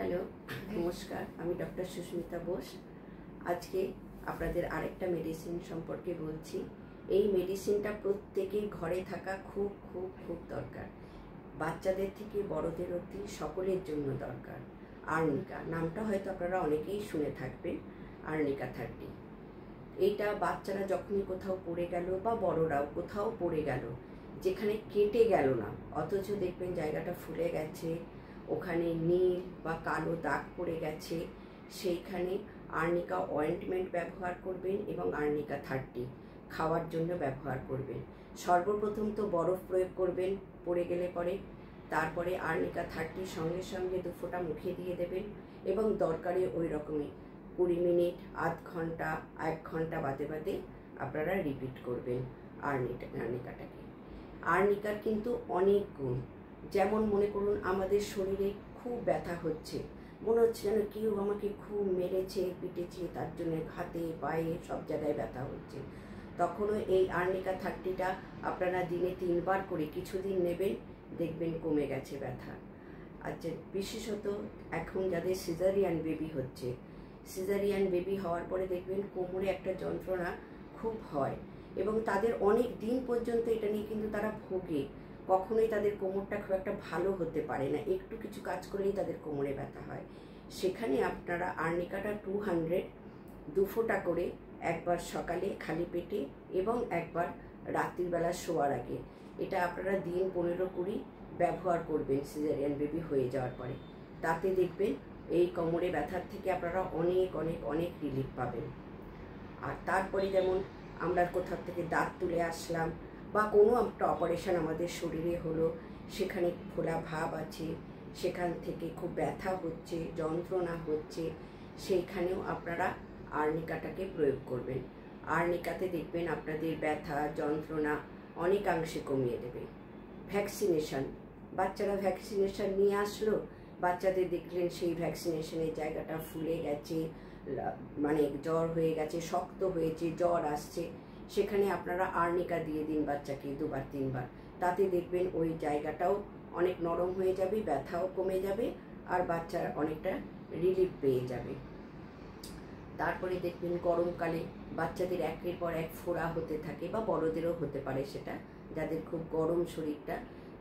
Hello, নমস্কার। আমি doctor Susmita Bose. আজকে আপনাদের আরেকটা মেডিসিন সম্পর্কে বলছি। এই মেডিসিনটা প্রত্যেকেই ঘরে থাকা খুব খুব খুব দরকার। বাচ্চাদের থেকে বড়দের অবধি সকলের জন্য দরকার। আর্নিকা নামটা হয়তো আপনারা অনেকেই শুনে থাকবেন। আর্নিকা 30 এইটা বাচ্চারা যখনই কোথাও পড়ে গেল বা বড়রাও কোথাও পড়ে গেল, যেখানে কেটে গেল না অথচ দেখবেন জায়গাটা ফুলে গেছে, ওখানে নীল বা কালো দাগ পড়ে গেছে, সেইখানে আর্নিকা অয়েন্টমেন্ট ব্যবহার করবেন এবং আর্নিকা 30 খাওয়ার জন্য ব্যবহার করবেন। সর্বপ্রথম তো বরফ প্রয়োগ করবেন পড়ে গেলে পরে, তারপরে আর্নিকা 30 সঙ্গে সঙ্গে 2 ফোঁটা মুখে দিয়ে দেবেন এবং দরকারে ওই রকমই 20 মিনিট, আধ ঘন্টা, 1 ঘন্টা বাদে বাদে আপনারা রিপিট করবেন আর্নিকাটাকে। আর্নিকার কিন্তু অনেক গুণ। যেমন মনে করুন আমাদের শরীরে খুব ব্যথা হচ্ছে, মনে হচ্ছে যেন কেউ আমাকে খুব মেরেছে পিটেছে, তার জন্য হাতে পায়ে সব জায়গায় ব্যথা হচ্ছে, তখনও এই আর্নিকা 30টা আপনারা দিনে 3 বার করে কিছুদিন নেবেন, দেখবেন কমে গেছে ব্যথা। আচ্ছা, বিশেষত এখন যাদের সিজারিয়ান বেবি হচ্ছে, সিজারিয়ান বেবি হওয়ার পরে দেখবেন কোমরে একটা যন্ত্রণা খুব হয় এবং তাদের অনেক দিন পর্যন্ত এটা নিয়ে কিন্তু তারা ভোগে। কখনোই তাদের কোমরটা খুব একটা ভালো হতে পারে না, একটু কিছু কাজ করলেই তাদের কোমরে ব্যথা হয়। সেখানে আপনারা আর্নিকাটা 200 2 ফোঁটা করে একবার সকালে খালি পেটে এবং একবার রাত্রিবেলা শোয়ার আগে, এটা আপনারা দিন 15-20 ব্যবহার করবেন সিজারিয়ান বেবি হয়ে যাওয়ার পরে। তাতে দেখবেন এই কোমরে ব্যথার থেকে আপনারা অনেক অনেক অনেক রিলিফ পাবেন। আর তারপরে যেমন আমরা কোথাও থেকে দাঁত তুলে আসলাম বা কোনো একটা অপারেশন আমাদের শরীরে হলো, সেখানে ফোলা ভাব আছে, সেখান থেকে খুব ব্যথা হচ্ছে, যন্ত্রণা হচ্ছে, সেইখানেও আপনারা আর্নিকাটাকে প্রয়োগ করবেন। আর্নিকাতে দেখবেন আপনাদের ব্যথা যন্ত্রণা অনেকাংশে কমিয়ে দেবে। ভ্যাকসিনেশন, বাচ্চারা ভ্যাকসিনেশন নিয়ে আসলো, বাচ্চাদের দেখলেন সেই ভ্যাকসিনেশনের জায়গাটা ফুলে গেছে, মানে জ্বর হয়ে গেছে, শক্ত হয়েছে, জ্বর আসছে, সেখানে আপনারা আর্নিকা দিয়ে দিন বাচ্চাকে 2 বার 3 বার, তাতে দেখবেন ওই জায়গাটাও অনেক নরম হয়ে যাবে, ব্যথাও কমে যাবে আর বাচ্চার অনেকটা রিলিফ পেয়ে যাবে। তারপরে দেখবেন গরমকালে বাচ্চাদের একের পর এক ফোড়া হতে থাকে বা বড়দেরও হতে পারে, সেটা যাদের খুব গরম শরীরটা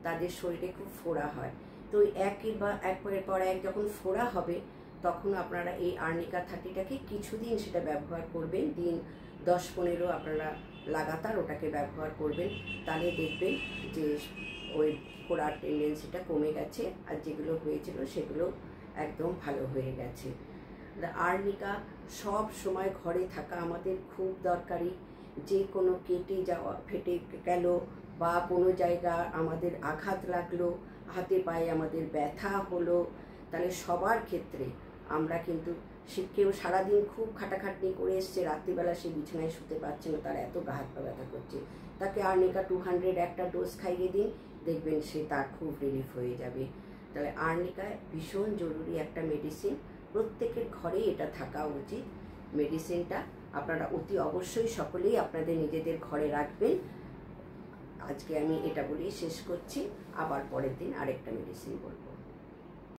তাদের শরীরে খুব ফোড়া হয়। তো একের পর এক যখন ফোড়া হবে তখন আপনারা এই আর্নিকা 30টাকে কিছুদিন সেটা ব্যবহার করবেন, দিন 10-15 আপনারা লাগাতার ওটাকে ব্যবহার করবেন। তাহলে দেখবেন যে ওই ফোড়ার টেন্ডেন্সিটা কমে গেছে আর যেগুলো হয়েছিল সেগুলো একদম ভালো হয়ে গেছে। আর্নিকা সব সময় ঘরে থাকা আমাদের খুব দরকারি। যে কোনো কেটে যাওয়া, ফেটে গেল বা কোনো জায়গা আমাদের আঘাত লাগলো, হাতে পায়ে আমাদের ব্যথা হলো, তাহলে সবার ক্ষেত্রে আমরা কিন্তু কেউ সারাদিন খুব খাটাখাটনি করে এসছে, রাত্রিবেলা সে বিছানায় শুতে পারছে না, তার এত গা হাত পা ব্যথা করছে, তাকে আর্নিকা 200 একটা ডোজ খাইয়ে দিন, দেখবেন সে তার খুব রিলিফ হয়ে যাবে। তাহলে আর্নিকা ভীষণ জরুরি একটা মেডিসিন, প্রত্যেকের ঘরেই এটা থাকা উচিত। মেডিসিনটা আপনারা অতি অবশ্যই সকলেই আপনাদের নিজেদের ঘরে রাখবেন। আজকে আমি এটা বলেই শেষ করছি, আবার পরের দিন আরেকটা মেডিসিন বলবো।